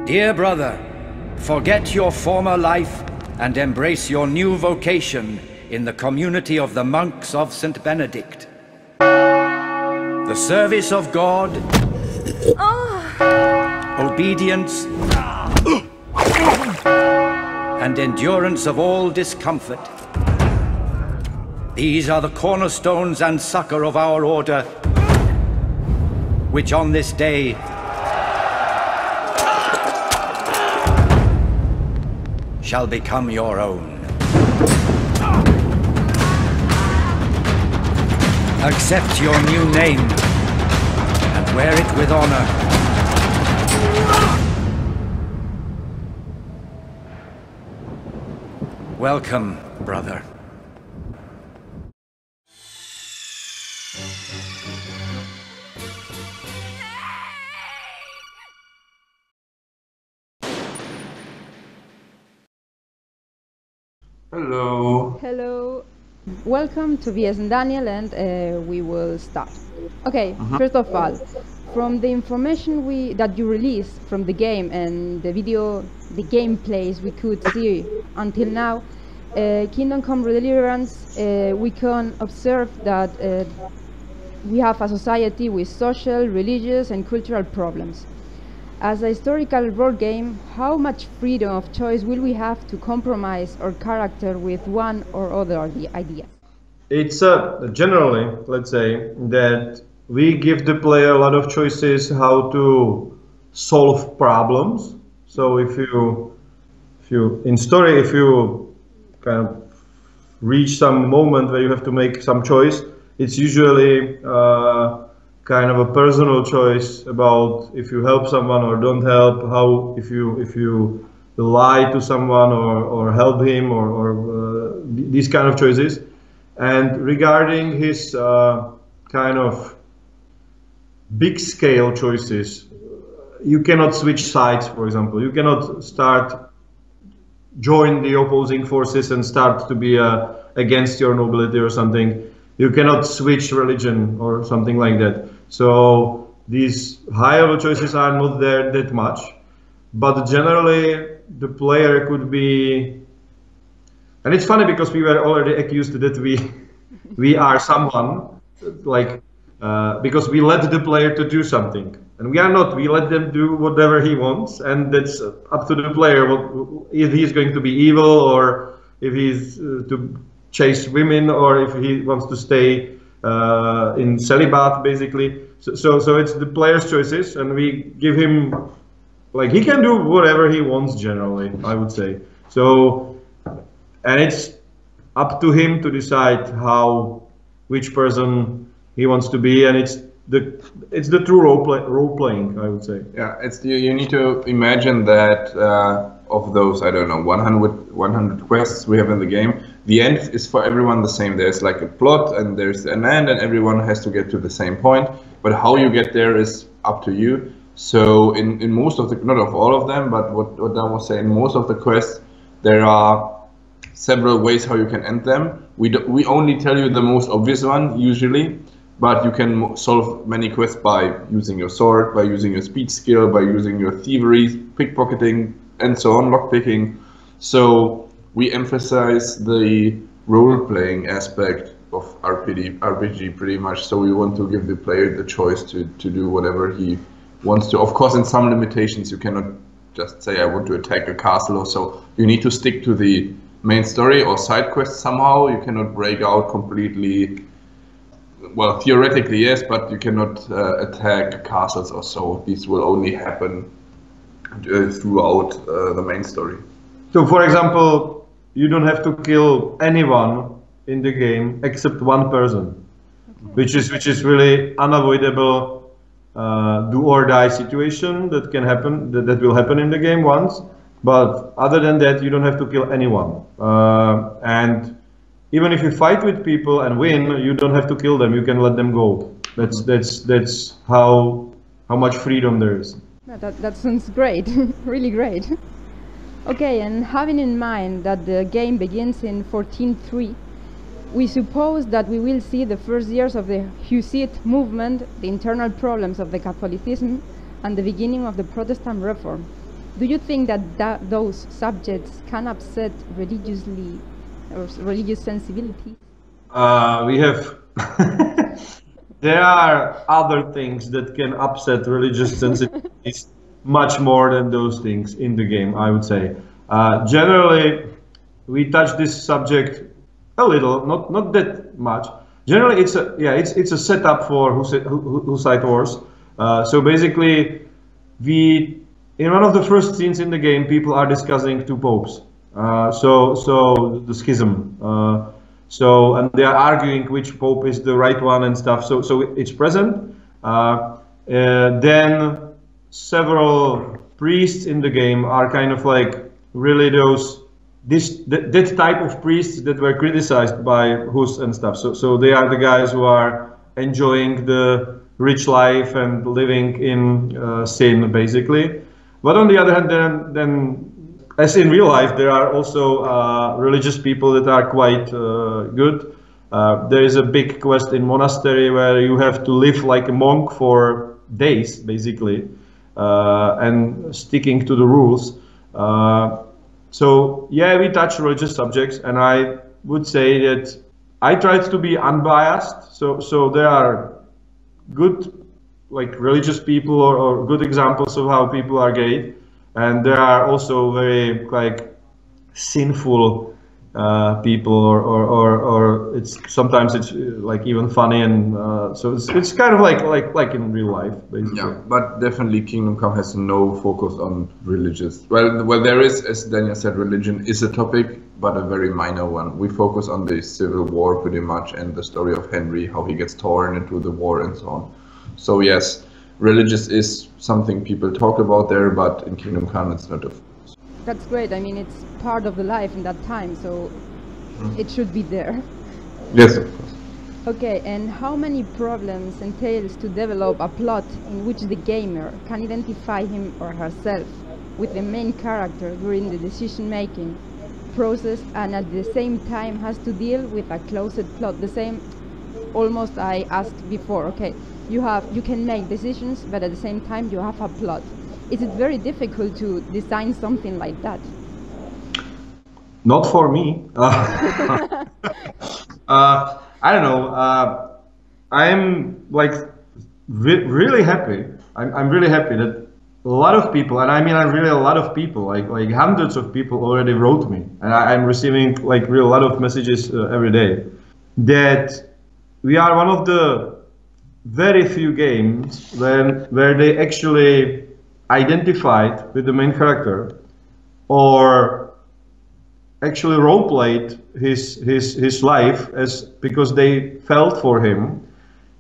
Dear brother, forget your former life and embrace your new vocation in the community of the monks of St. Benedict. The service of God, obedience, and endurance of all discomfort. These are the cornerstones and succor of our order, which on this day shall become your own. Accept your new name and wear it with honor. Welcome, brother. Hello. Hello. Welcome to Tobias and Daniel, and we will start. Okay, first of all, from the information that you released from the game and the gameplays we could see until now, Kingdom Come Deliverance, we can observe that we have a society with social, religious, and cultural problems. As a historical board game, how much freedom of choice will we have to compromise our character with one or other idea? It's generally, let's say, that we give the player a lot of choices how to solve problems. So if you kind of reach some moment where you have to make some choice, it's usually kind of a personal choice about if you help someone or don't help, how if you lie to someone or help him or these kind of choices. And regarding his kind of big scale choices, you cannot switch sides, for example. You cannot join the opposing forces and start to be against your nobility or something. You cannot switch religion or something like that. So these high level choices are not there that much, but generally the player could be, and it's funny because we were already accused that we are someone like because we let the player to do something, and we are not. We let them do whatever he wants, and that's up to the player if he's going to be evil or if he's to chase women or if he wants to stay in celibate, basically. So it's the player's choices, and we give him, like, he can do whatever he wants generally, I would say. So, and it's up to him to decide which person he wants to be, and it's the true role playing, I would say. Yeah, you need to imagine that of those, I don't know, 100 quests we have in the game, the end is for everyone the same. There's like a plot and there's an end and everyone has to get to the same point, but how you get there is up to you. So in most of the, not of all of them, but what Dan was saying, most of the quests, there are several ways how you can end them. We only tell you the most obvious one usually, but you can solve many quests by using your sword, by using your speed skill, by using your thievery, pickpocketing, and so on, lockpicking. So we emphasize the role-playing aspect of RPG pretty much. So we want to give the player the choice to do whatever he wants to. Of course, in some limitations, you cannot just say, I want to attack a castle or so. You need to stick to the main story or side quests somehow. You cannot break out completely. Well, theoretically, yes, but you cannot attack castles or so. These will only happen throughout the main story. So, for example, you don't have to kill anyone in the game except one person, which is really unavoidable do or die situation that can happen, that will happen in the game once. But other than that, you don't have to kill anyone. And even if you fight with people and win, you don't have to kill them. You can let them go. That's how much freedom there is. That sounds great, really great. Okay, and having in mind that the game begins in 1403, we suppose that we will see the first years of the Hussite movement, the internal problems of the Catholicism, and the beginning of the Protestant Reform. Do you think that, those subjects can upset religiously or religious sensibility? We have there are other things that can upset religious sensibilities much more than those things in the game, I would say. Generally, we touch this subject a little, not that much. Generally, it's a setup for Hussite Wars. So basically, in one of the first scenes in the game, people are discussing two popes. So the schism. And they are arguing which pope is the right one and stuff. So it's present. Then several priests in the game are kind of like really that type of priests that were criticized by Hus and stuff. So they are the guys who are enjoying the rich life and living in sin, basically. But on the other hand, then as in real life, there are also religious people that are quite good. There is a big quest in monastery where you have to live like a monk for days, basically, and sticking to the rules. So yeah, we touch religious subjects, and I would say that I tried to be unbiased. So there are good, like religious people or good examples of how people are gay. And there are also very like sinful people, or sometimes it's like even funny, and so it's kind of like in real life, basically. Yeah, but definitely Kingdom Come has no focus on religious. Well, there is, as Daniel said, religion is a topic, but a very minor one. We focus on the Civil War pretty much, and the story of Henry, how he gets torn into the war and so on. So yes, religious is something people talk about there, but in Kingdom Come it's not a focus. That's great. I mean, it's part of the life in that time, so it should be there. Yes, of course. Okay, and how many problems entails to develop a plot in which the gamer can identify him or herself with the main character during the decision-making process, and at the same time has to deal with a closed plot? The same almost I asked before. Okay, you can make decisions, but at the same time you have a plot. Is it very difficult to design something like that? Not for me. I don't know. I'm like really happy. I'm really happy that a lot of people, and I mean really a lot of people, like hundreds of people already wrote me, and I'm receiving like really a lot of messages every day, that we are one of the very few games where they actually identified with the main character, or actually role-played his life because they felt for him.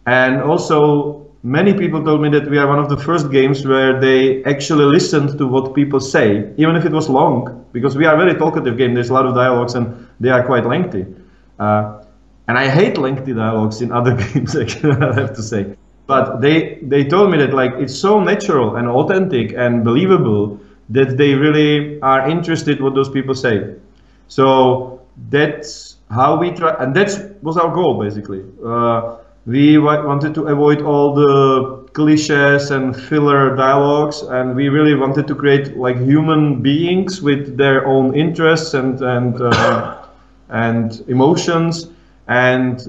And also many people told me that we are one of the first games where they actually listened to what people say, even if it was long, because we are a very talkative game. There's a lot of dialogues and they are quite lengthy. And I hate lengthy dialogues in other games, actually, I have to say. But they told me that like it's so natural and authentic and believable that they really are interested what those people say. So that's how we try, and that was our goal basically. We wanted to avoid all the cliches and filler dialogues, and we really wanted to create like human beings with their own interests and emotions, and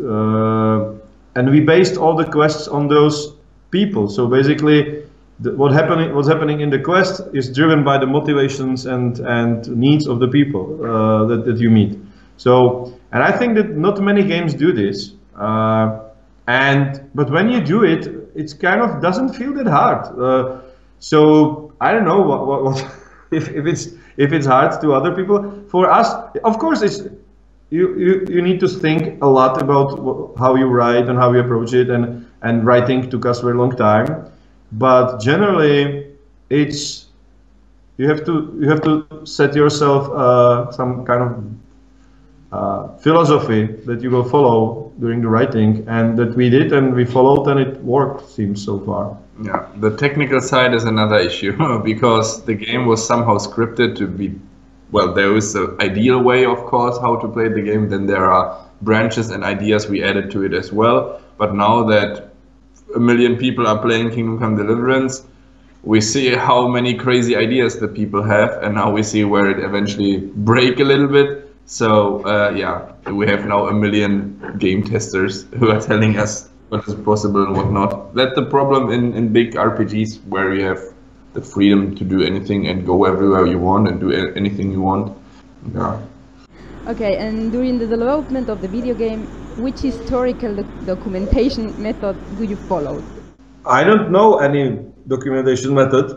we based all the quests on those people. So basically, what's happening in the quest is driven by the motivations and needs of the people that you meet. So, and I think that not many games do this. But when you do it, it kind of doesn't feel that hard. So I don't know what if it's hard to other people. For us, of course, it's you need to think a lot about how you write and how you approach it, and writing took us a very long time. But generally, it's you have to set yourself some kind of philosophy that you will follow during the writing, and that we did, and we followed, and it worked, seems so far. Yeah, the technical side is another issue because the game was somehow scripted to be, well, there is an ideal way, of course, how to play the game. Then there are branches and ideas we added to it as well. But now that 1 million people are playing Kingdom Come Deliverance, we see how many crazy ideas that people have, and now we see where it eventually break a little bit. So yeah, we have now 1 million game testers who are telling us what is possible and what not. That's the problem in big RPGs, where you have the freedom to do anything and go everywhere you want and do anything you want. Yeah. Okay, and during the development of the video game, which historical documentation method do you follow? I don't know any documentation method,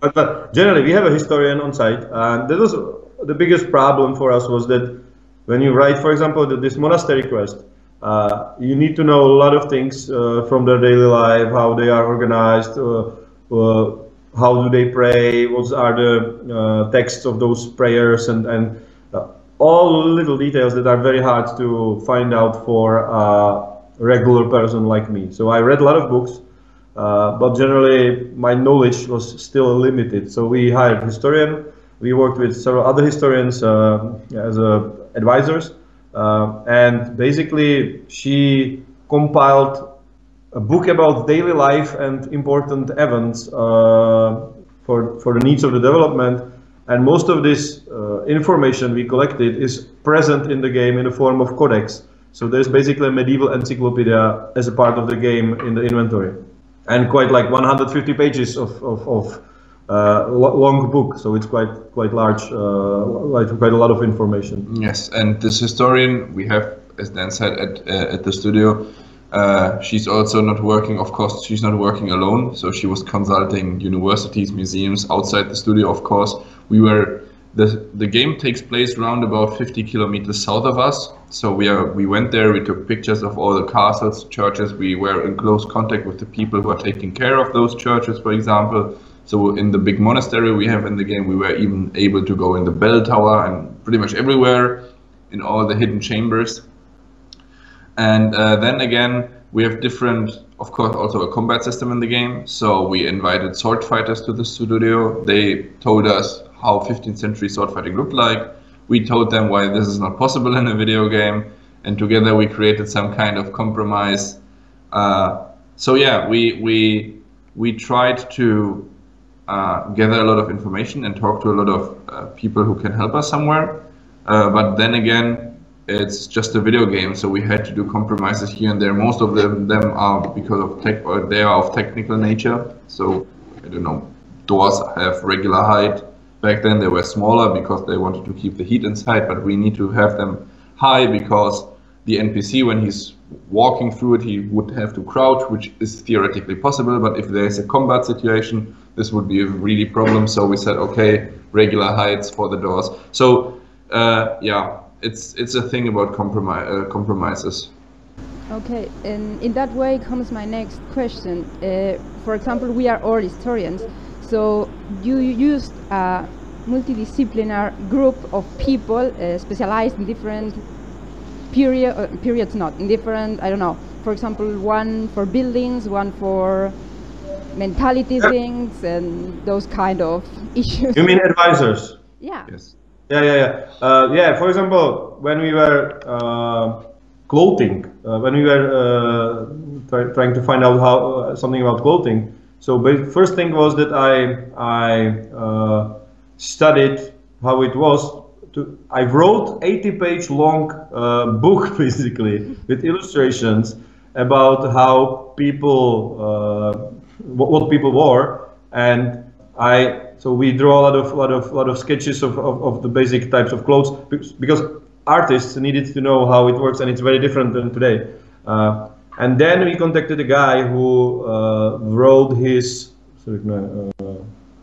but generally we have a historian on site, and that was the biggest problem for us, was that when you write, for example, this monastery quest, you need to know a lot of things from their daily life, how they are organized, how do they pray, what are the texts of those prayers, and all little details that are very hard to find out for a regular person like me. So I read a lot of books, but generally my knowledge was still limited. So we hired a historian. We worked with several other historians as advisors, and basically she compiled a book about daily life and important events for the needs of the development. And most of this information we collected is present in the game in the form of codex. So there's basically a medieval encyclopedia as a part of the game in the inventory, and quite like 150 pages of long book. So it's quite large, like quite a lot of information. Yes, and this historian we have, as Dan said, at the studio. She's also not working, of course, she's not working alone. So she was consulting universities, museums outside the studio, of course. The game takes place around about 50 kilometers south of us. So we went there, we took pictures of all the castles, churches. We were in close contact with the people who are taking care of those churches, for example. So in the big monastery we have in the game, we were even able to go in the bell tower and pretty much everywhere in all the hidden chambers. And then again, we have different, of course, also a combat system in the game. So we invited sword fighters to the studio. They told us how 15th century sword fighting looked like. We told them why this is not possible in a video game. And together we created some kind of compromise. So yeah, we tried to gather a lot of information and talk to a lot of people who can help us somewhere. But then again, it's just a video game, so we had to do compromises here and there. Most of them are because of tech, or they are of technical nature. So I don't know, doors have regular height. Back then they were smaller because they wanted to keep the heat inside, but we need to have them high because the NPC, when he's walking through it, he would have to crouch, which is theoretically possible. But if there's a combat situation, this would be a really problem. So we said, okay, regular heights for the doors. So yeah. It's a thing about compromises. Okay, and in that way comes my next question. For example, we are all historians, so you used a multidisciplinary group of people specialized in different periods, not in different, I don't know, for example, one for buildings, one for mentality things, and those kind of issues. You mean advisors? Yeah. Yes. Yeah. For example, when we were clothing, when we were trying to find out how something about clothing. So, first thing was that I studied how it was. I wrote 80-page long book basically with illustrations about how people, what people wore, and So we draw a lot of sketches of the basic types of clothes because artists needed to know how it works, and it's very different than today. And then we contacted a guy who wrote his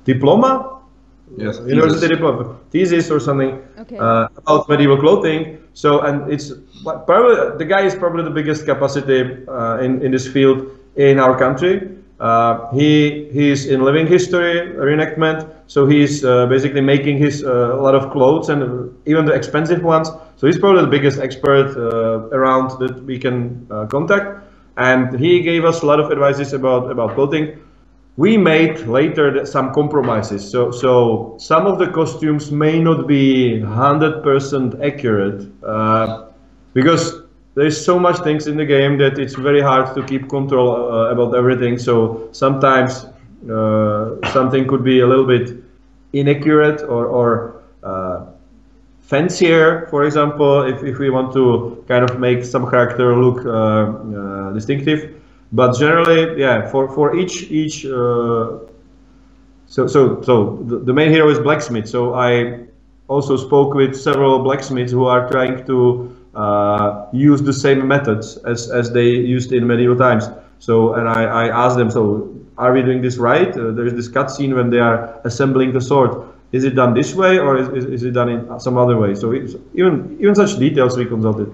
diploma, yes, university diploma, thesis or something, okay, about medieval clothing. So, and it's probably the guy is probably the biggest capacity in this field in our country. He's in living history reenactment, so he's basically making his a lot of clothes, and even the expensive ones. So he's probably the biggest expert around that we can contact, and he gave us a lot of advices about clothing. We made later some compromises, so some of the costumes may not be 100% accurate because there's so much things in the game that it's very hard to keep control about everything. So sometimes something could be a little bit inaccurate or fancier, for example, if we want to kind of make some character look distinctive. But generally, yeah, for each so the main hero is blacksmith. So I also spoke with several blacksmiths who are trying to use the same methods as they used in medieval times. So, and I asked them, so are we doing this right? There's this cutscene when they are assembling the sword. Is it done this way, or is it done in some other way? So even such details we consulted.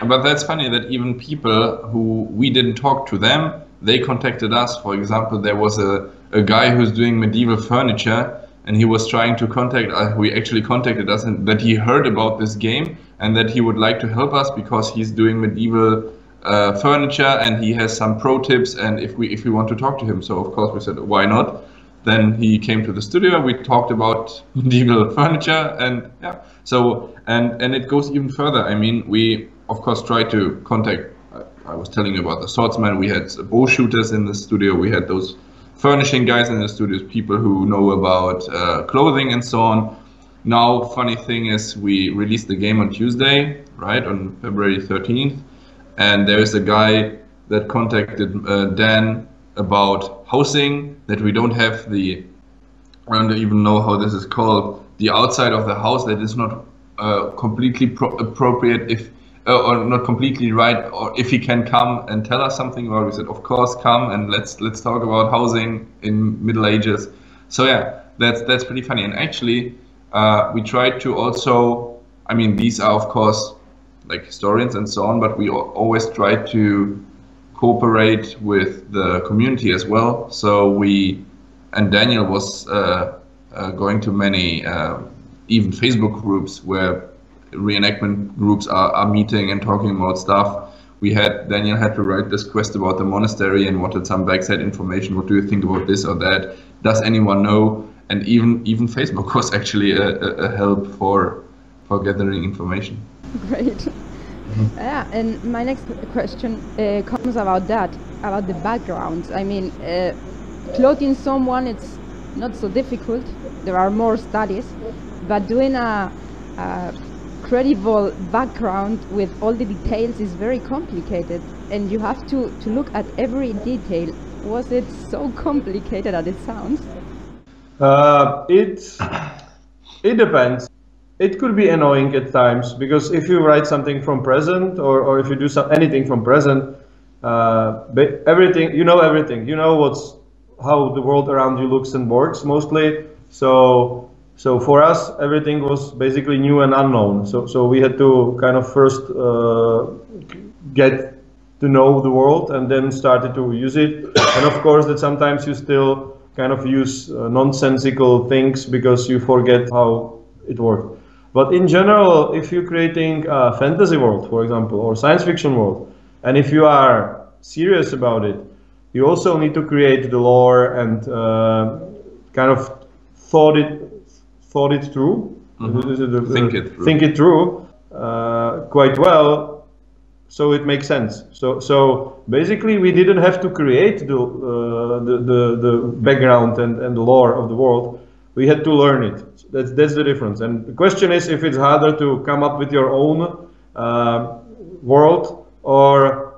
But that's funny that even people who we didn't talk to them, they contacted us. For example, there was a guy who's doing medieval furniture, and he was trying to contact us. He actually contacted us, and that he heard about this game and that he would like to help us because he's doing medieval furniture and he has some pro tips, and if we want to talk to him. So of course we said, why not? Then he came to the studio, we talked about medieval furniture, and yeah. So and it goes even further. I mean, we of course try to contact, I was telling you about the swordsman, we had bow shooters in the studio, we had those furnishing guys in the studios, people who know about clothing and so on. Now, funny thing is, we released the game on Tuesday, right, on February 13th, and there is a guy that contacted Dan about housing, that we don't have the, I don't even know how this is called, the outside of the house that is not completely appropriate, if or not completely right, or if he can come and tell us something about it. We said, of course, come and let's talk about housing in Middle Ages. So yeah, that's pretty funny. And actually, we tried to also, I mean, these are of course like historians and so on, but we always try to cooperate with the community as well. So and Daniel was going to many even Facebook groups where reenactment groups are meeting and talking about stuff. Daniel had to write this quest about the monastery and wanted some backside information. What do you think about this or that? Does anyone know? And even Facebook was actually a help for gathering information. Great. Yeah, and my next question comes about the background. I mean, clothing someone, it's not so difficult. There are more studies, but doing a credible background with all the details is very complicated, and you have to look at every detail. Was it so complicated as it sounds? It depends. It could be annoying at times, because if you write something from present, or if you do anything from present, everything, you know everything. You know how the world around you looks and works mostly. So for us, everything was basically new and unknown. So we had to kind of first get to know the world and then started to use it. And of course that sometimes you still kind of use nonsensical things because you forget how it worked. But in general, if you're creating a fantasy world, for example, or science fiction world, and if you are serious about it, you also need to create the lore and kind of thought it through, mm-hmm. Think it through quite well, so it makes sense. So basically, we didn't have to create the background and the lore of the world. We had to learn it. That's the difference. And the question is if it's harder to come up with your own world or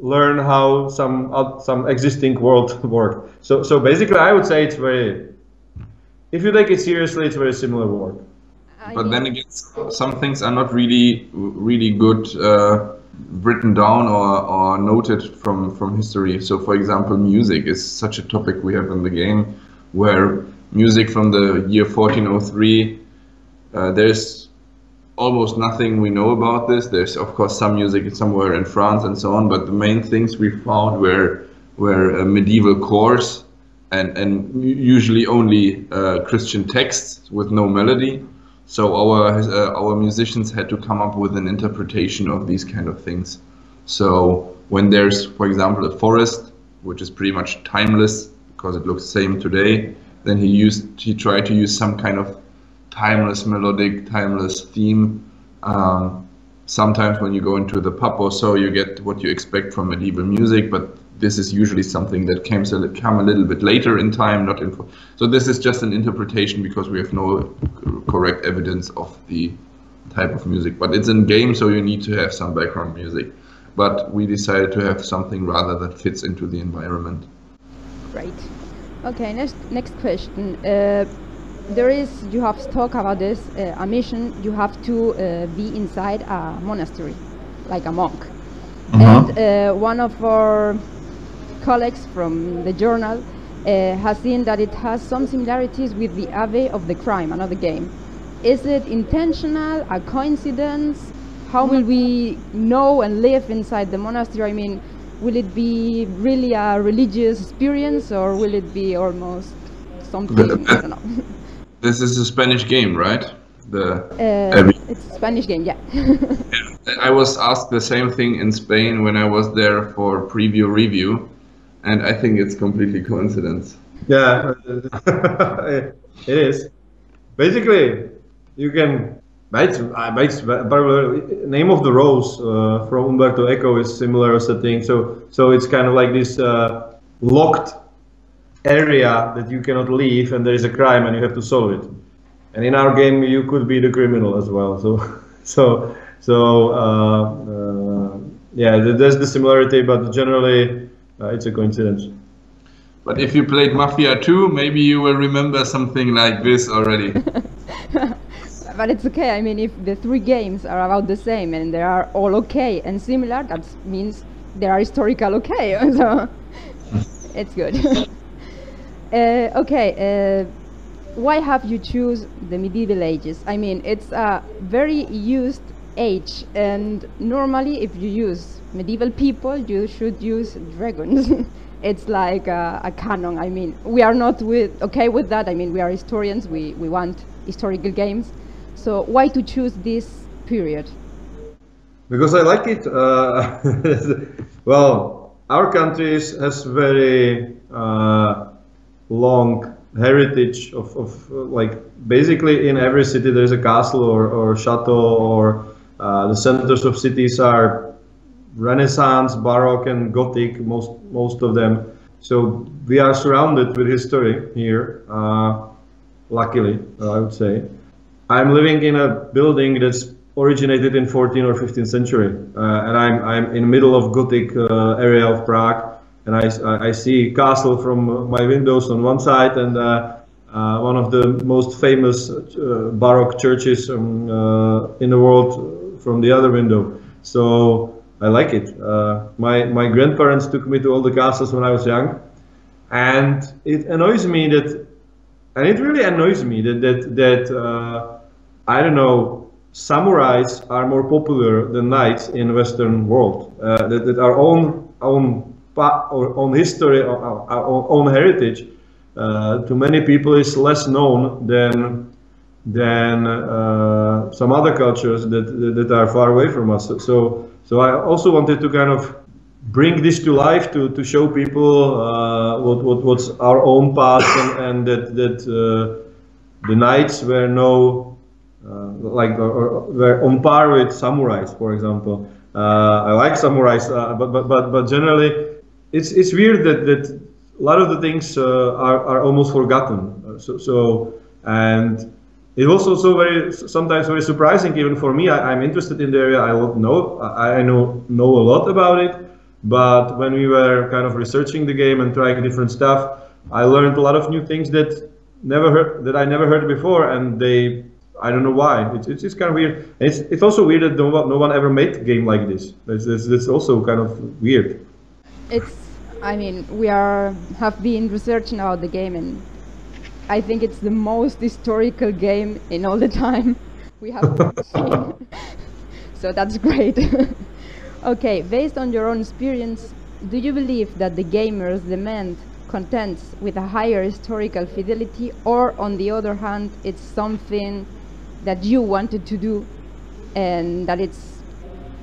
learn how some existing world worked. So basically, I would say it's very. If you take it seriously, it's very similar work. But then again, some things are not really good written down or noted from history. So, for example, music is such a topic we have in the game, where music from the year 1403, there's almost nothing we know about this. There's of course some music somewhere in France and so on, but the main things we found were medieval cores and usually only Christian texts with no melody. So our musicians had to come up with an interpretation of these kind of things. So when there's, for example, a forest, which is pretty much timeless because it looks the same today, then he tried to use some kind of timeless melodic, timeless theme, sometimes when you go into the pub or so, you get what you expect from medieval music, but this is usually something that come a little bit later in time, not in. So this is just an interpretation because we have no correct evidence of the type of music. But it's in game, so you need to have some background music. But we decided to have something rather that fits into the environment. Great. Okay, next question. You have talked about this, a mission, you have to be inside a monastery, like a monk. And one of our colleagues from the journal has seen that it has some similarities with the Abbey of the Crime, another game. Is it intentional, a coincidence? How will we know and live inside the monastery? I mean, will it be really a religious experience, or will it be almost something, I don't know. This is a Spanish game, right? It's a Spanish game, yeah. I was asked the same thing in Spain when I was there for preview review, and I think it's completely coincidence. Yeah, it is. Basically, you can. Name of the Rose from Umberto Eco is similar setting. So it's kind of like this locked area that you cannot leave, and there is a crime and you have to solve it. And in our game, you could be the criminal as well. Yeah, there's the similarity, but generally it's a coincidence. But if you played Mafia 2, maybe you will remember something like this already. But it's okay. I mean, if the three games are about the same and they are all okay and similar, that means they are historical okay. So it's good. Okay. Why have you choose the medieval ages? I mean, it's a very used age, and normally if you use medieval people, you should use dragons. It's like a canon. I mean, we are not okay with that. I mean, we are historians. We want historical games. So why to choose this period? Because I like it. Well, our country has very long heritage of like basically in every city there is a castle or chateau, or the centers of cities are Renaissance, Baroque, and Gothic. Most of them. So we are surrounded with history here. Luckily, I would say. I'm living in a building that's originated in 14th or 15th century, and I'm in the middle of Gothic area of Prague, and I see castle from my windows on one side, and one of the most famous Baroque churches in the world from the other window. So I like it. My grandparents took me to all the castles when I was young, and it annoys me that. And it really annoys me that I don't know, samurais are more popular than knights in the Western world. That our own history, our own heritage, to many people is less known than some other cultures that are far away from us. So I also wanted to kind of bring this to life to show people what's our own past, and that the knights were were on par with samurais, for example. I like samurais, but generally it's weird that a lot of the things are almost forgotten. And it was also sometimes very surprising even for me. I'm interested in the area. I know a lot about it. But when we were kind of researching the game and trying different stuff, I learned a lot of new things that I never heard before, and I don't know why. It's kind of weird. And it's also weird that no one ever made a game like this. That's also kind of weird. I mean, we have been researching about the game, and I think it's the most historical game in all the time we have seen. So that's great. Okay, based on your own experience, do you believe that the gamers demand contents with a higher historical fidelity, or on the other hand, it's something that you wanted to do and that it's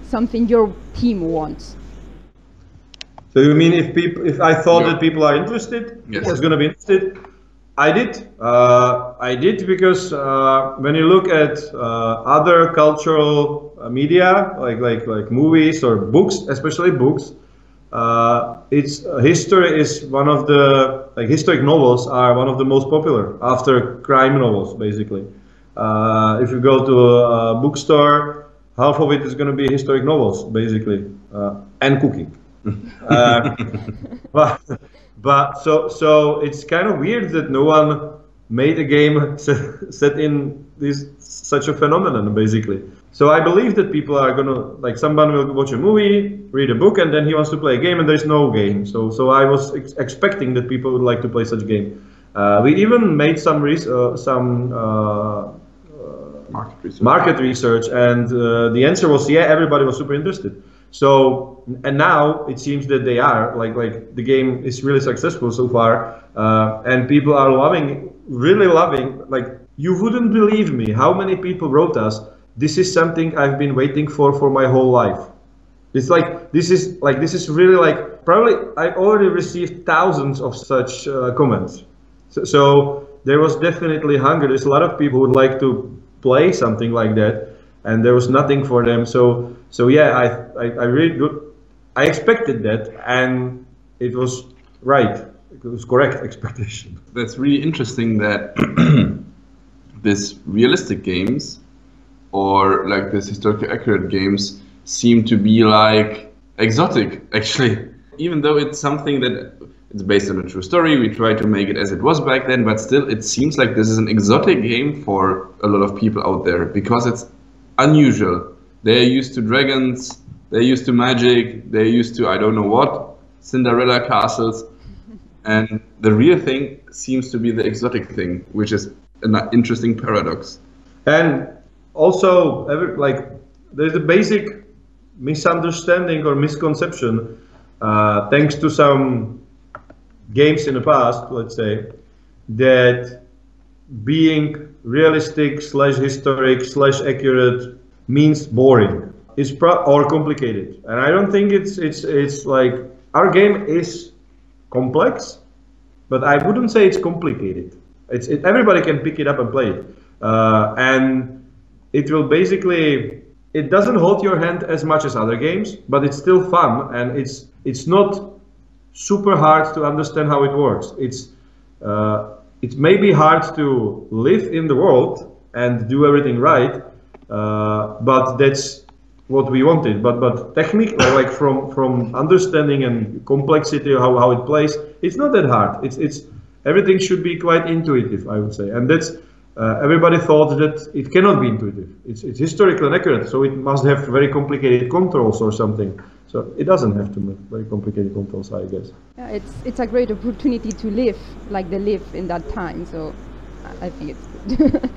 something your team wants? So you mean if I thought that people are interested, yes, was going to be interested, I did. I did because when you look at other cultural media, like movies or books, especially books, it's history is one of the historic novels are one of the most popular after crime novels, basically. If you go to a bookstore, half of it is going to be historic novels, basically, and cooking. But so it's kind of weird that no one made a game set in such a phenomenon, basically. So I believe that people are gonna, like, someone will watch a movie, read a book, and then he wants to play a game, and there's no game. So I was expecting that people would like to play such a game. We even made some market research, and the answer was yeah, everybody was super interested. So, and now it seems that they are, like the game is really successful so far, and people are really loving, like, you wouldn't believe me how many people wrote us, this is something I've been waiting for my whole life. It's like, this is really like, probably I already received thousands of such comments. So there was definitely hunger. There's a lot of people who would like to play something like that, and there was nothing for them. So yeah, I really do. I expected that, and it was right. It was correct expectation. That's really interesting that these realistic games, or like these historically accurate games, seem to be like exotic, actually. Even though it's something that it's based on a true story, we try to make it as it was back then, but still it seems like this is an exotic game for a lot of people out there, because it's unusual. They're used to dragons, they're used to magic, they're used to I don't know what, Cinderella castles, and the real thing seems to be the exotic thing, which is an interesting paradox. And also, there's a basic misunderstanding or misconception, thanks to some games in the past, let's say, that being realistic / historic / accurate means boring or complicated. And I don't think it's like, our game is complex, but I wouldn't say it's complicated. Everybody can pick it up and play it, and it will basically, it doesn't hold your hand as much as other games, but it's still fun, and it's not super hard to understand how it works. It may be hard to live in the world and do everything right, but that's what we wanted. But technically, like from understanding and complexity, how it plays, it's not that hard. It's everything should be quite intuitive, I would say, and that's everybody thought that it cannot be intuitive. It's historically inaccurate, so it must have very complicated controls or something. So it doesn't have to make very complicated controls, I guess. Yeah, it's a great opportunity to live like they live in that time. So I think it's good.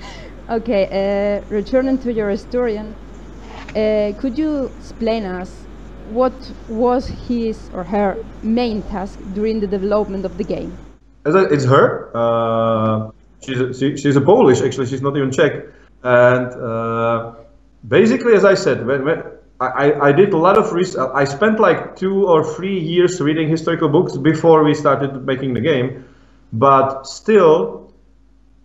Okay, returning to your historian, could you explain us what was his or her main task during the development of the game? It's her. She's a Polish, actually. She's not even Czech. And basically, as I said, when I did a lot of research. I spent like 2 or 3 years reading historical books before we started making the game, but still,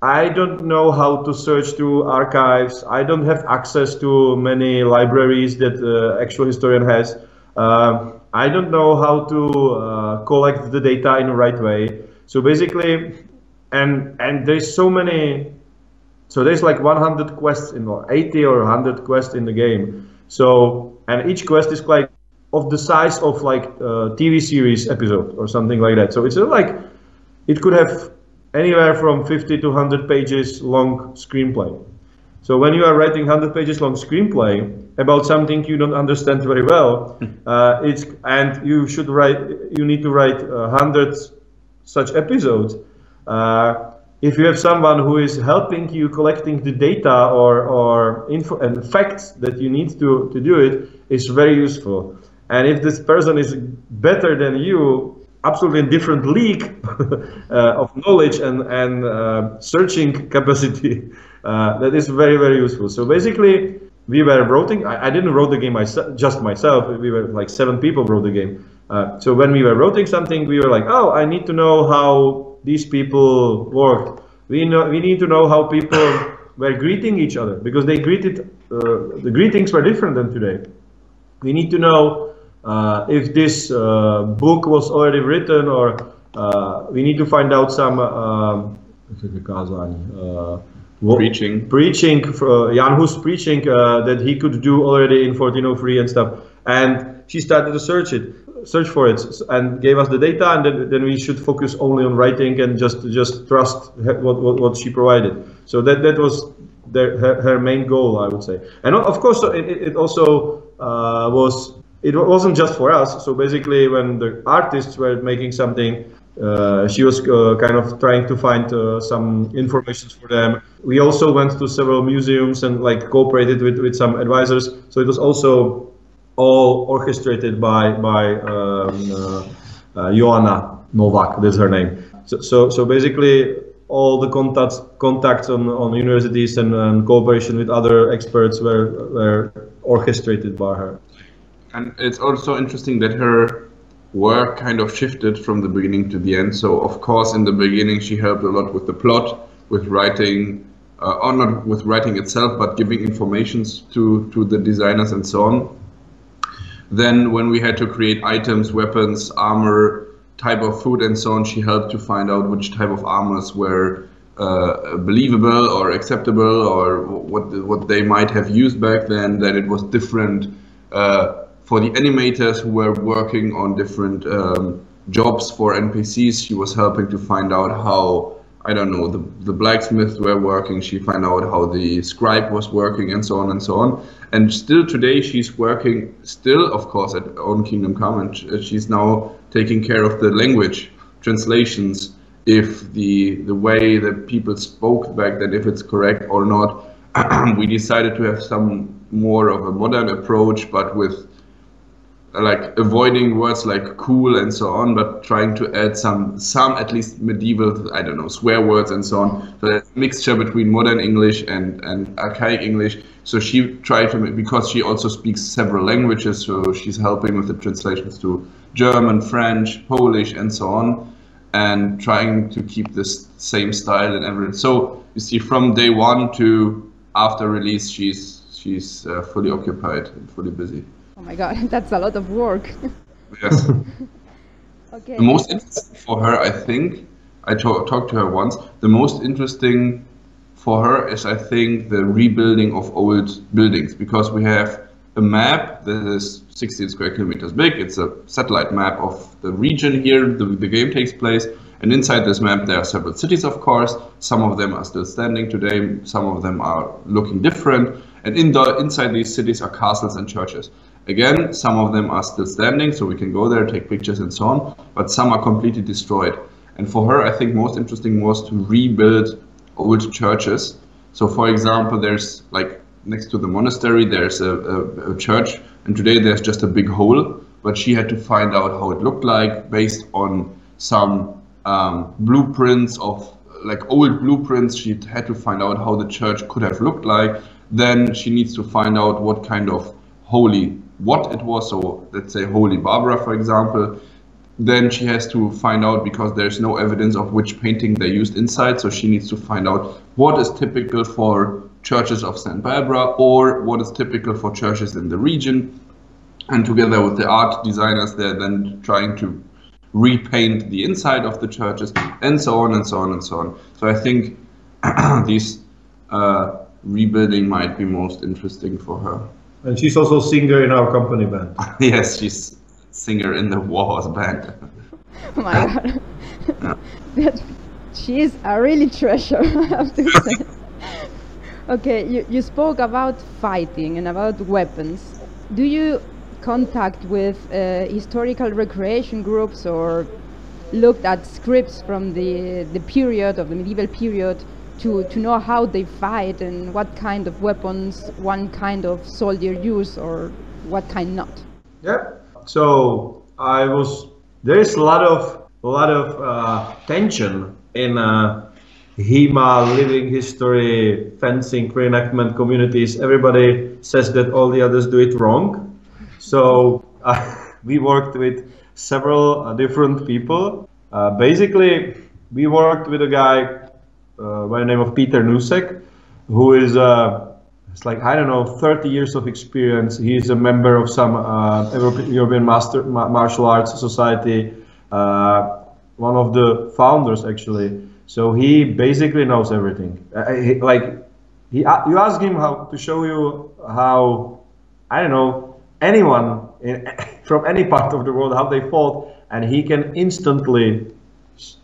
I don't know how to search through archives. I don't have access to many libraries that actual historian has. I don't know how to collect the data in the right way. So basically, and there's so many. So there's like 100 quests or 80 or 100 quests in the game. So, and each quest is like of the size of like a TV series episode or something like that. So it's like, it could have anywhere from 50 to 100 pages long screenplay. So when you are writing 100 pages long screenplay about something you don't understand very well, and you need to write 100 such episodes. If you have someone who is helping you collecting the data or info and facts that you need to do it, is very useful. And if this person is better than you, absolutely in different league of knowledge and searching capacity, that is very, very useful. So basically, we were writing. I didn't write the game just myself. We were like 7 people wrote the game. So when we were writing something, we were like, oh, I need to know how these people worked. We need to know how people were greeting each other, because they greeted, the greetings were different than today. We need to know if this book was already written, or we need to find out some preaching, Jan Hus preaching that he could do already in 1403 and stuff. And she started to search for it, and gave us the data, and then we should focus only on writing and just trust what she provided. So that was her main goal, I would say. And of course, it also it wasn't just for us. So basically, when the artists were making something, she was kind of trying to find some information for them. We also went to several museums and like cooperated with some advisors. So it was also all orchestrated by Joanna Novak, that's her name. So basically, all the contacts on universities and cooperation with other experts were orchestrated by her. And it's also interesting that her work kind of shifted from the beginning to the end. So of course, in the beginning, she helped a lot with the plot, with writing, or not with writing itself, but giving informations to the designers and so on. Then when we had to create items, weapons, armor, type of food and so on, she helped to find out which type of armors were believable or acceptable, or what they might have used back then, that it was different for the animators who were working on different jobs for NPCs. She was helping to find out how, I don't know, the blacksmiths were working. She found out how the scribe was working, and so on and so on. And still today she's working, still of course at Own Kingdom Come, and she's now taking care of the language translations, if the way that people spoke back then, if it's correct or not. We decided to have some more of a modern approach, but with like avoiding words like cool and so on, but trying to add some at least medieval, I don't know, swear words and so on. So a mixture between modern English and archaic English. So she tried to make, because she also speaks several languages, so she's helping with the translations to German, French, Polish and so on, and trying to keep this same style and everything. So you see, from day one to after release, she's fully occupied and fully busy. Oh my God, that's a lot of work. Yes. Okay. The most interesting for her, I think, I talked to her once, the most interesting for her is, I think, the rebuilding of old buildings, because we have a map that is 16 square kilometers big. It's a satellite map of the region here the game takes place, and inside this map there are several cities, of course. Some of them are still standing today, some of them are looking different, and inside these cities are castles and churches. Again, some of them are still standing, so we can go there, take pictures and so on, but some are completely destroyed. And for her, I think most interesting was to rebuild old churches. So for example, there's like next to the monastery, there's a church, and today there's just a big hole, but she had to find out how it looked like based on some blueprints of like old blueprints. She had to find out how the church could have looked like. Then she needs to find out what kind of what it was, so let's say Holy Vávra, for example. Then she has to find out, because there's no evidence of which painting they used inside, so she needs to find out what is typical for churches of St. Barbara, or what is typical for churches in the region. And together with the art designers, they're then trying to repaint the inside of the churches, and so on and so on and so on. So I think this rebuilding might be most interesting for her. And she's also a singer in our company band. Yes, she's singer in the Warhorse band. Oh my God. She is a really treasure, I have to say. Okay, you spoke about fighting and about weapons. Do you contact with historical recreation groups, or looked at scripts from the period of the medieval period to know how they fight and what kind of weapons one kind of soldier use or what kind not? Yeah. So there is a lot of tension in HEMA, living history, fencing, reenactment communities. Everybody says that all the others do it wrong. So we worked with several different people. Basically, we worked with a guy by the name of Peter Nusek, who is it's like, I don't know, 30 years of experience. He's a member of some European Martial Arts Society, one of the founders actually. So he basically knows everything. You ask him how to show you how, I don't know, anyone from any part of the world, how they fought, and he can instantly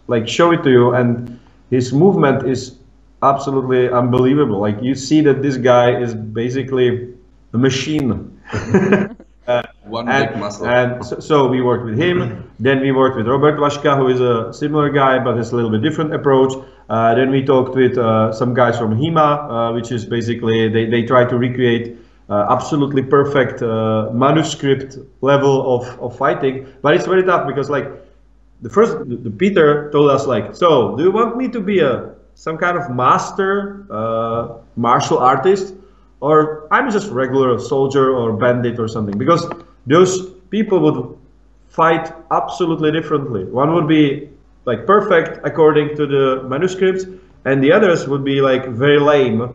like show it to you, and his movement is absolutely unbelievable. Like, you see that this guy is basically a machine. One big muscle. And so we worked with him. Then we worked with Robert Vaška, who is a similar guy, but has a little bit different approach. Then we talked with some guys from HEMA, which is basically, they try to recreate absolutely perfect manuscript level of fighting. But it's very tough because, like, the Peter told us, like, so do you want me to be some kind of master martial artist, or I'm just regular soldier or bandit or something? Because those people would fight absolutely differently. One would be like perfect according to the manuscripts, and the others would be like very lame,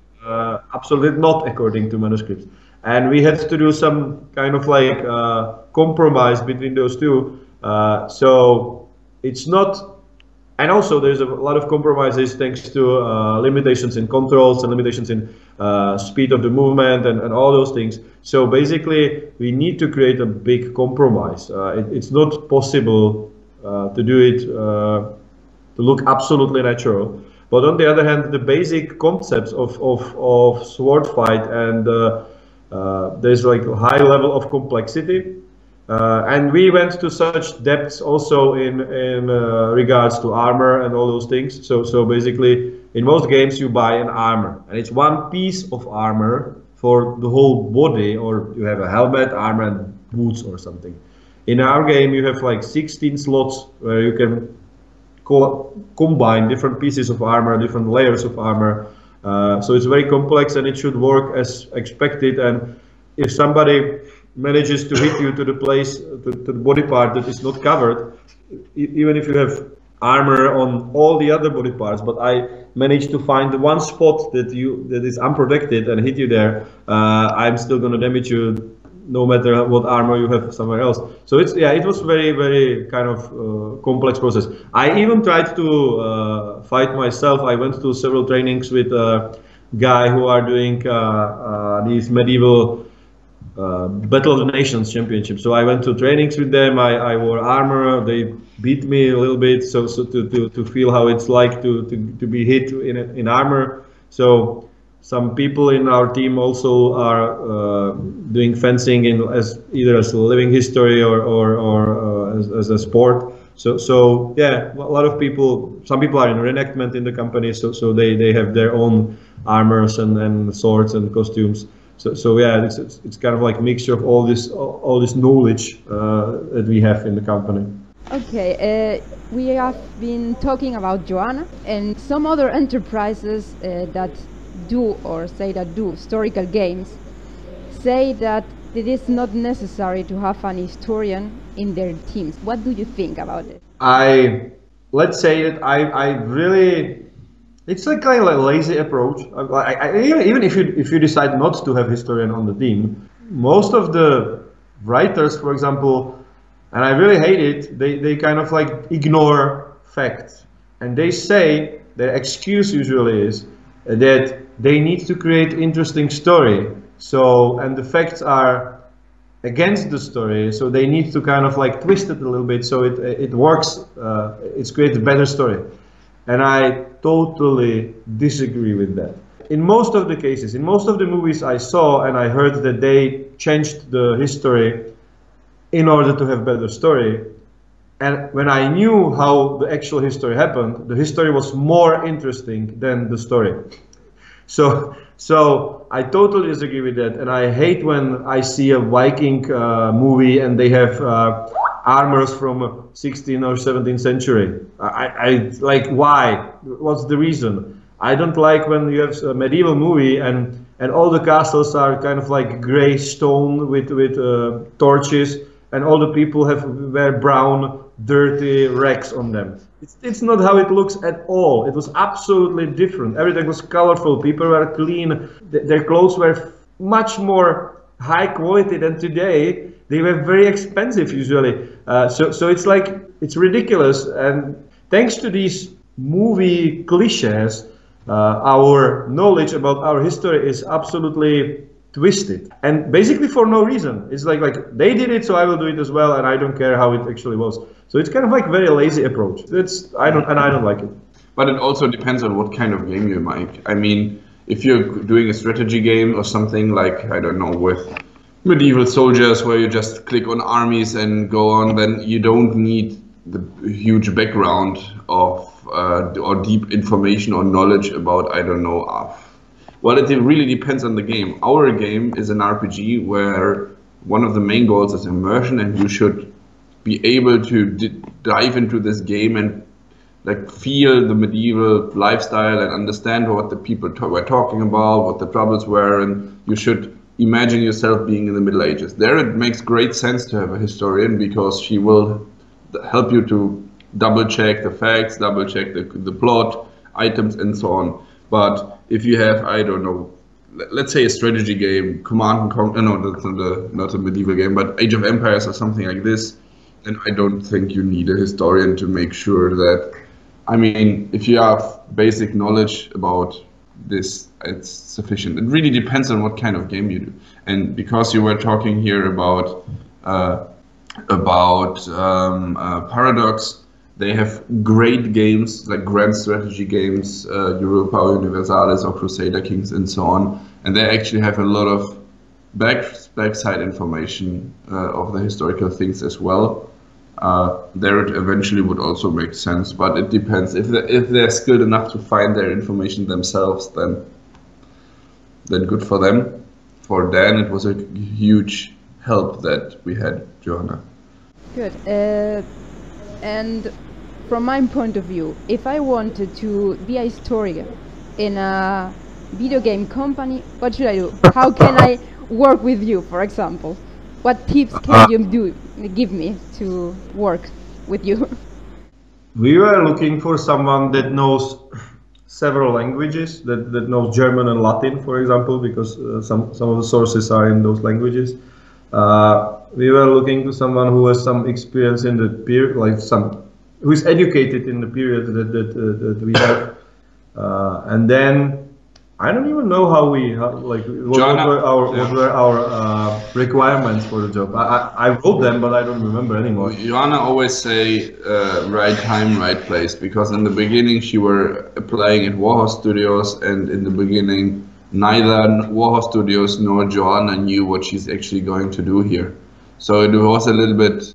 absolutely not according to manuscripts. And we had to do some kind of like compromise between those two. So it's not, and also there's a lot of compromises thanks to limitations in controls and limitations in speed of the movement and all those things. So basically we need to create a big compromise. It's not possible to do it to look absolutely natural. But on the other hand, the basic concepts of sword fight, and there's like a high level of complexity. And we went to such depths also in regards to armor and all those things. So basically, in most games you buy an armor, and it's one piece of armor for the whole body, or you have a helmet, armor, and boots or something. In our game, you have like 16 slots where you can combine different pieces of armor, different layers of armor. So it's very complex, and it should work as expected. And if somebody manages to hit you to the place, to the body part that is not covered, even if you have armor on all the other body parts, but I managed to find the one spot that is unprotected and hit you there, I'm still going to damage you no matter what armor you have somewhere else. So it was very, very kind of complex process. I even tried to fight myself. I went to several trainings with a guy who are doing these medieval Battle of the Nations championships. So I went to trainings with them. I wore armor. They beat me a little bit, so to feel how it's like to be hit in armor. So some people in our team also are doing fencing either as a living history or as a sport. So yeah, a lot of people. Some people are in reenactment in the company, so they have their own armors and swords and costumes. So yeah, it's kind of like a mixture of all this knowledge that we have in the company. Okay, we have been talking about Joanna and some other enterprises that do historical games, say that it is not necessary to have an historian in their teams. What do you think about it? Let's say that I really. It's a kind of like lazy approach. Even if you decide not to have historian on the team, most of the writers, for example, and I really hate it, they kind of like ignore facts, and they say their excuse usually is that they need to create interesting story. So, and the facts are against the story, so they need to kind of like twist it a little bit so it works. It creates a better story. And I totally disagree with that. In most of the cases, in most of the movies I saw and I heard that they changed the history in order to have better story. And when I knew how the actual history happened, the history was more interesting than the story. So I totally disagree with that. And I hate when I see a Viking movie and they have armors from 16th or 17th century. I like, why? What's the reason? I don't like when you have a medieval movie and all the castles are kind of like gray stone with torches, and all the people wear brown dirty wrecks on them. It's not how it looks at all. It was absolutely different. Everything was colorful. People were clean. Their clothes were much more high quality than today. They were very expensive usually. So it's like, it's ridiculous. And thanks to these movie cliches, our knowledge about our history is absolutely twisted, and basically for no reason. It's like they did it, so I will do it as well, and I don't care how it actually was. So it's kind of like very lazy approach. I don't like it. But it also depends on what kind of game you make. I mean, if you're doing a strategy game or something like, I don't know, with medieval soldiers where you just click on armies and go on, then you don't need the huge background of or deep information or knowledge about, I don't know, well, it really depends on the game. Our game is an RPG where one of the main goals is immersion, and you should be able to dive into this game and like feel the medieval lifestyle and understand what the people were talking about, what the troubles were, and you should imagine yourself being in the Middle Ages. There it makes great sense to have a historian, because she will help you to double check the facts, double check the plot, items, and so on. But if you have, I don't know, let's say a strategy game, Command and Conquer, no, that's not a medieval game, but Age of Empires or something like this, then I don't think you need a historian to make sure that, I mean, if you have basic knowledge about this, it's sufficient. It really depends on what kind of game you do. And because you were talking here about Paradox, they have great games, like grand strategy games, Europa Universalis or Crusader Kings and so on. And they actually have a lot of backside information of the historical things as well. There it eventually would also make sense, but it depends. If they're skilled enough to find their information themselves, then good for them. For Dan, it was a huge help that we had Johanna. Good. And from my point of view, if I wanted to be a historian in a video game company, what should I do? How can I work with you, for example? What tips can you give me to work with you? We were looking for someone that knows several languages, that knows German and Latin, for example, because some of the sources are in those languages. We were looking to someone who has some experience in the period, who is educated in the period that we have, and then I don't even know what were our requirements for the job. I wrote them, but I don't remember anymore. Johanna always say right time, right place, because in the beginning she were applying at Warhorse Studios, and in the beginning neither Warhorse Studios nor Johanna knew what she's actually going to do here. So it was a little bit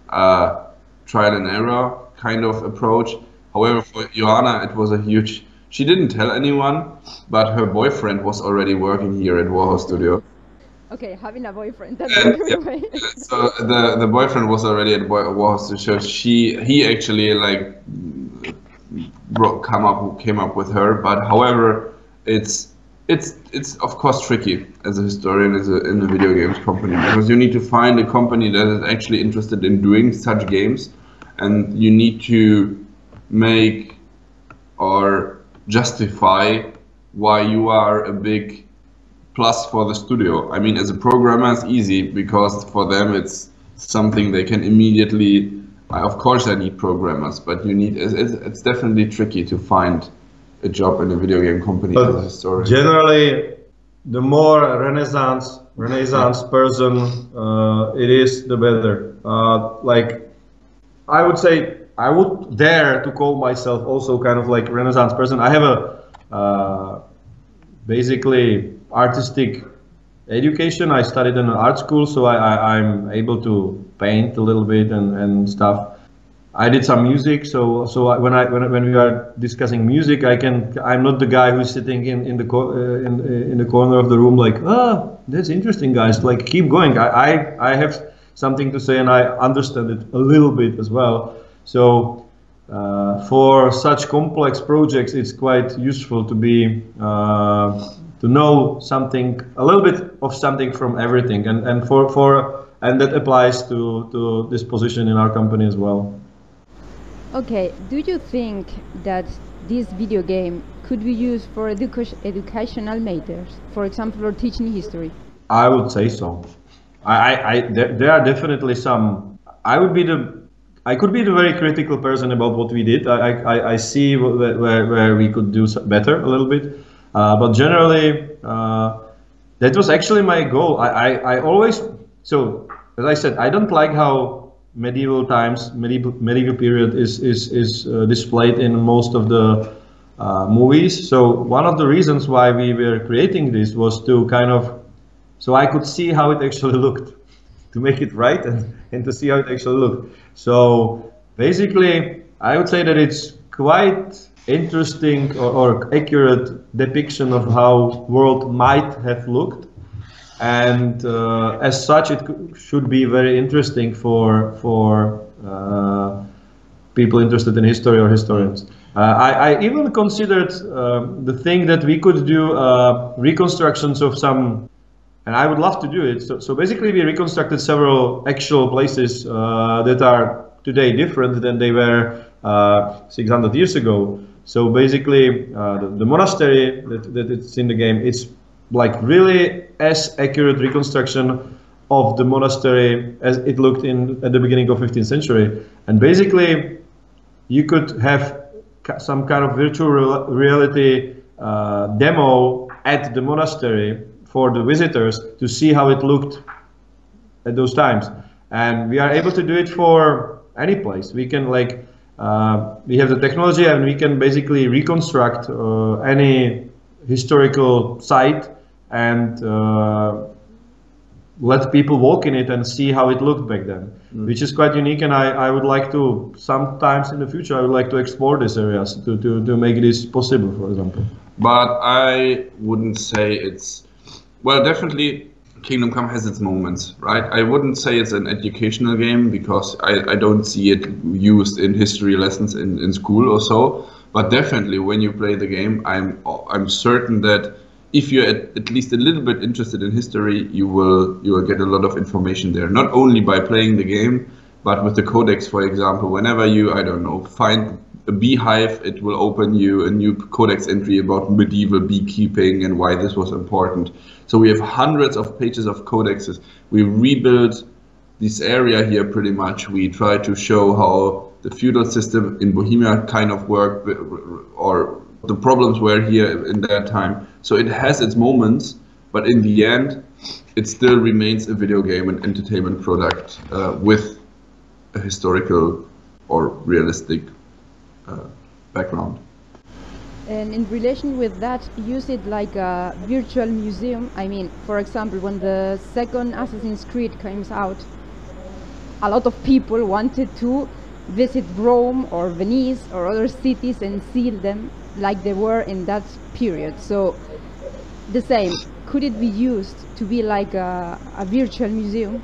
trial and error kind of approach. However, for Johanna it was a huge, she didn't tell anyone, but her boyfriend was already working here at Warhorse Studio. Okay, having a boyfriend, that's a good way. So the boyfriend was already at Warhorse Studio. He actually came up with her, but however, it's of course tricky as a historian in a video games company, because you need to find a company that is actually interested in doing such games, and you need to make or justify why you are a big plus for the studio. I mean, as a programmer it's easy, because for them it's something they can immediately, of course I need programmers, but it's definitely tricky to find a job in a video game company as a historian. Generally, the more Renaissance person it is, the better. I would say I would dare to call myself also kind of like Renaissance person. I have a basically artistic education. I studied in an art school, so I'm able to paint a little bit and stuff. I did some music, so when we are discussing music, I'm not the guy who's sitting in the corner of the room like, that's interesting, guys, like keep going. I have something to say, and I understand it a little bit as well. So for such complex projects, it's quite useful to be to know something, a little bit of something from everything, and that applies to this position in our company as well. Okay, do you think that this video game could be used for educational matters, for example, for teaching history? I would say so. There are definitely some. I could be the very critical person about what we did. I see where we could do better a little bit, but generally, that was actually my goal. I always, so as I said, I don't like how medieval times, medieval period is displayed in most of the movies. So one of the reasons why we were creating this was to kind of, so I could see how it actually looked, to make it right and to see how it actually looked. So basically, I would say that it's quite interesting or accurate depiction of how world might have looked, and as such, it should be very interesting for people interested in history or historians. I even considered the thing that we could do reconstructions of some. And I would love to do it. So basically, we reconstructed several actual places that are today different than they were 600 years ago. So basically, the monastery that it's in the game, it's like really as accurate reconstruction of the monastery as it looked at the beginning of 15th century. And basically, you could have some kind of virtual reality demo at the monastery for the visitors to see how it looked at those times. And we are able to do it for any place. We can we have the technology and we can basically reconstruct any historical site and let people walk in it and see how it looked back then, which is quite unique. And I would like to, sometimes in the future, I would like to explore these areas to make this possible, for example. But I wouldn't say it's, well, definitely Kingdom Come has its moments, right? I wouldn't say it's an educational game because I don't see it used in history lessons in school or so. But definitely when you play the game, I'm certain that if you're at least a little bit interested in history, you will get a lot of information there. Not only by playing the game, but with the codex, for example. Whenever you, I don't know, find a beehive, it will open you a new codex entry about medieval beekeeping and why this was important. So we have hundreds of pages of codexes. We rebuilt this area here pretty much. We try to show how the feudal system in Bohemia kind of worked, or the problems were here in that time. So it has its moments, but in the end, it still remains a video game and entertainment product with a historical or realistic background. And in relation with that, use it like a virtual museum. I mean, for example, when the second Assassin's Creed came out, a lot of people wanted to visit Rome or Venice or other cities and see them like they were in that period. So the same, could it be used to be like a virtual museum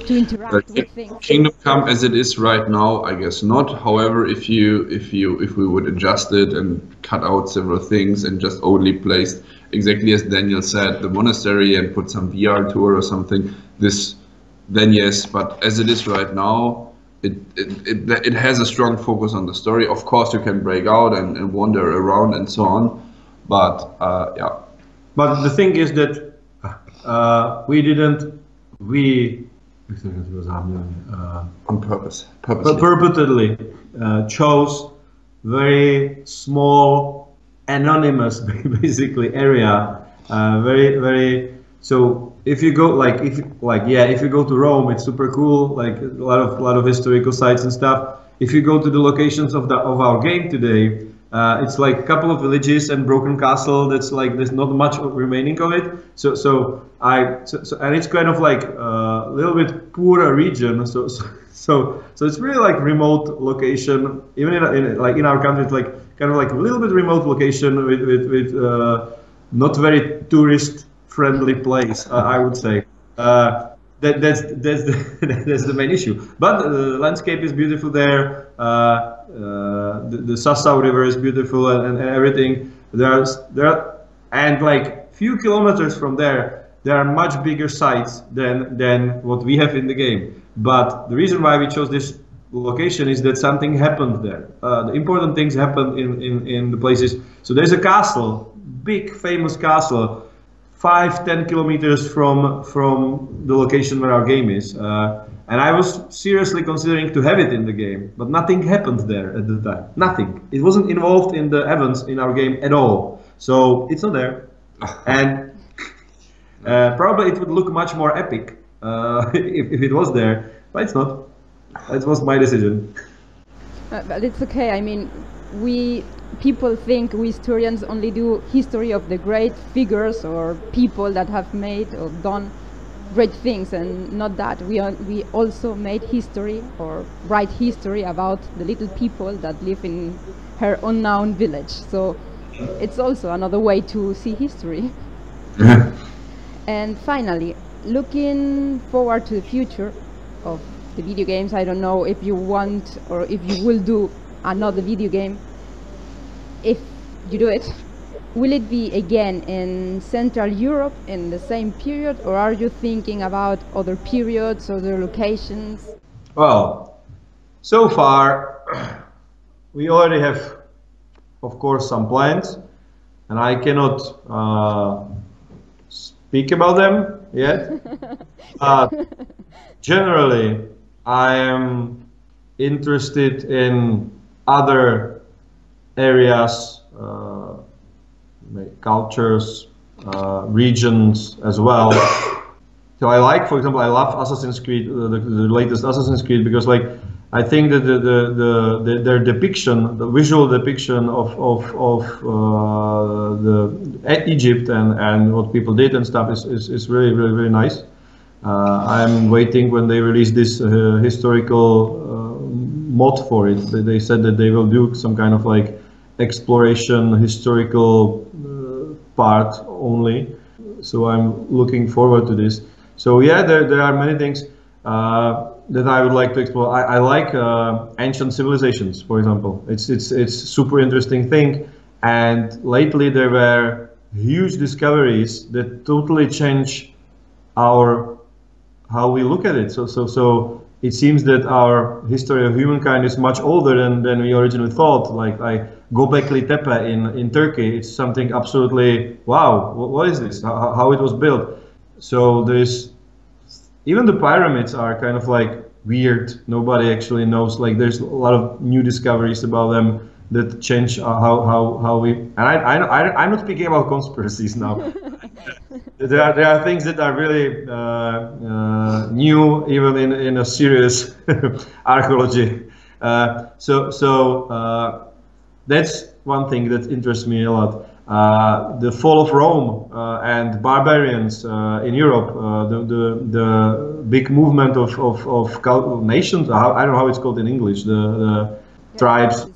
to interact with things? Kingdom Come as it is right now, I guess not. However, if we would adjust it and cut out several things and just only placed exactly as Daniel said, the monastery, and put some VR tour or something, then yes. But as it is right now, it has a strong focus on the story. Of course, you can break out and wander around and so on. But yeah. But the thing is that we on purpose. Purposely chose very small, anonymous, basically area. Very. So if you go if you go to Rome, it's super cool. Like a lot of historical sites and stuff. If you go to the locations of our game today, it's like a couple of villages and broken castle. That's like there's not much remaining of it. So and it's kind of like a little bit poorer region. So it's really like remote location. Even in our country, it's like kind of like a little bit remote location with not very tourist friendly place. I would say. That's the main issue. But the landscape is beautiful there. The Sassau River is beautiful and everything. There are and like few kilometers from there are much bigger sites than what we have in the game. But the reason why we chose this location is that something happened there. The important things happened in the places. So there's a castle, big famous castle, 5-10 kilometers from the location where our game is. And I was seriously considering to have it in the game, but nothing happened there at the time. Nothing. It wasn't involved in the events in our game at all. So it's not there. And probably it would look much more epic if it was there, but it's not. That was my decision. But it's okay. I mean, people think we historians only do history of the great figures or people that have made or done great things, and not that. We also made history or write history about the little people that live in her unknown village. So it's also another way to see history. And finally, looking forward to the future of the video games, I don't know if you want or if you will do another video game. If you do it, will it be again in Central Europe in the same period, or are you thinking about other periods, other locations? Well, so far we already have, of course, some plans, and I cannot speak about them yet. Generally, I am interested in other areas, cultures, regions as well. So I like, for example, I love Assassin's Creed, the latest Assassin's Creed, because like I think that their depiction, the visual depiction of the Egypt and what people did and stuff is really, really, really nice. I'm waiting when they release this historical mod for it. They said that they will do some kind of like exploration historical part only. So I'm looking forward to this. So yeah, there are many things that I would like to explore. I like ancient civilizations, for example. It's super interesting thing. And lately there were huge discoveries that totally change how we look at it. So it seems that our history of humankind is much older than we originally thought. Like Göbekli Tepe in Turkey, it's something absolutely, wow, what is this? How it was built? So there's, even the pyramids are kind of like weird. Nobody actually knows. Like there's a lot of new discoveries about them that change how we. And I'm not speaking about conspiracies now. There are things that are really new, even in a serious archaeology. So that's one thing that interests me a lot. The fall of Rome and barbarians in Europe, the big movement of nations. I don't know how it's called in English. The tribes.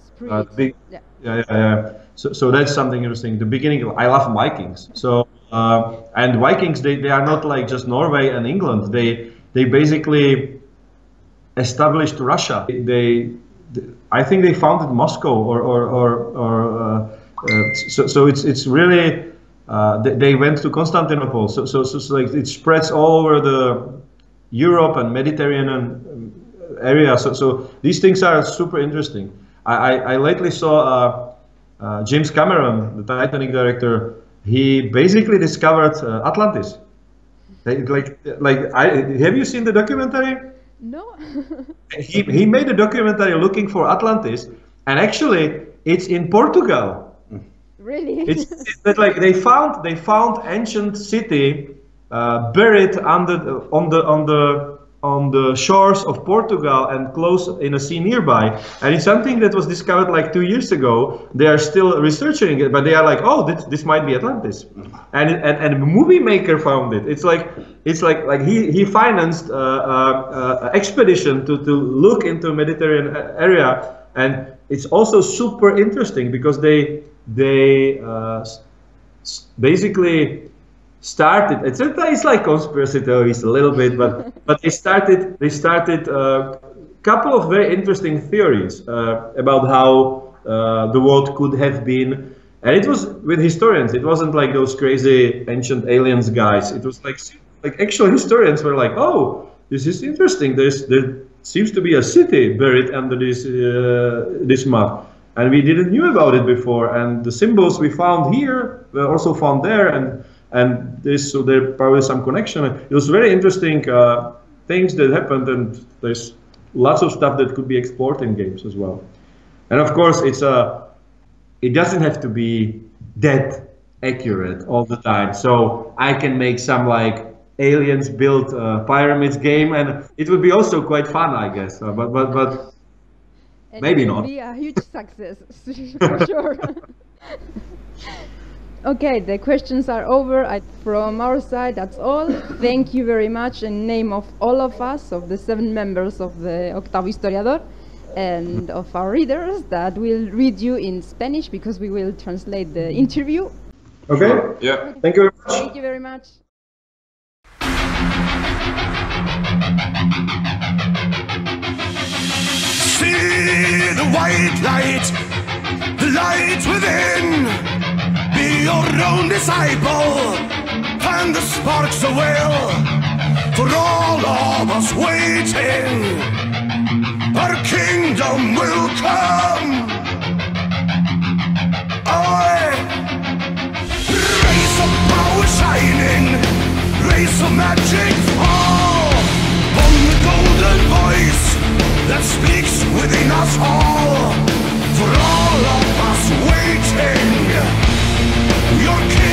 Big. Yeah. So that's something interesting. The beginning. I love Vikings. So. And Vikings, they are not like just Norway and England. They basically established Russia. I think they founded Moscow so it's really they went to Constantinople. So like it spreads all over the Europe and Mediterranean area. So these things are super interesting. I lately saw James Cameron, the Titanic director. He basically discovered Atlantis. Have you seen the documentary? No. he made a documentary looking for Atlantis, and actually it's in Portugal. Really? It's like they found ancient city buried on the shores of Portugal and close in a sea nearby, and it's something that was discovered like 2 years ago. They are still researching it, but they are like, oh, this might be Atlantis, and a movie maker found it. It's like he financed an expedition to look into Mediterranean area, and it's also super interesting because they basically started. It's like conspiracy theories a little bit, but they started a couple of very interesting theories about how the world could have been, and it was with historians. It wasn't like those crazy ancient aliens guys. It was like actual historians were like, oh, this is interesting. seems to be a city buried under this map. And we didn't knew about it before. And the symbols we found here were also found there. And so there probably some connection. It was very interesting things that happened, and there's lots of stuff that could be explored in games as well. And of course, it doesn't have to be that accurate all the time. So I can make some like aliens built pyramids game, and it would be also quite fun, I guess. But maybe not. It would be a huge success for sure. Okay, the questions are over. From our side, that's all. Thank you very much in name of all of us, of the 7 members of the Octavo Historiador, and of our readers that will read you in Spanish because we will translate the interview. Okay? Yeah. Thank you very much. Thank you very much. See the white light, the light within. Be your own disciple, fan the sparks of will. For all of us waiting, our kingdom will come. Rays of power shining, rays of magic fall on the golden voice that speaks within us all. For all of us waiting, your king.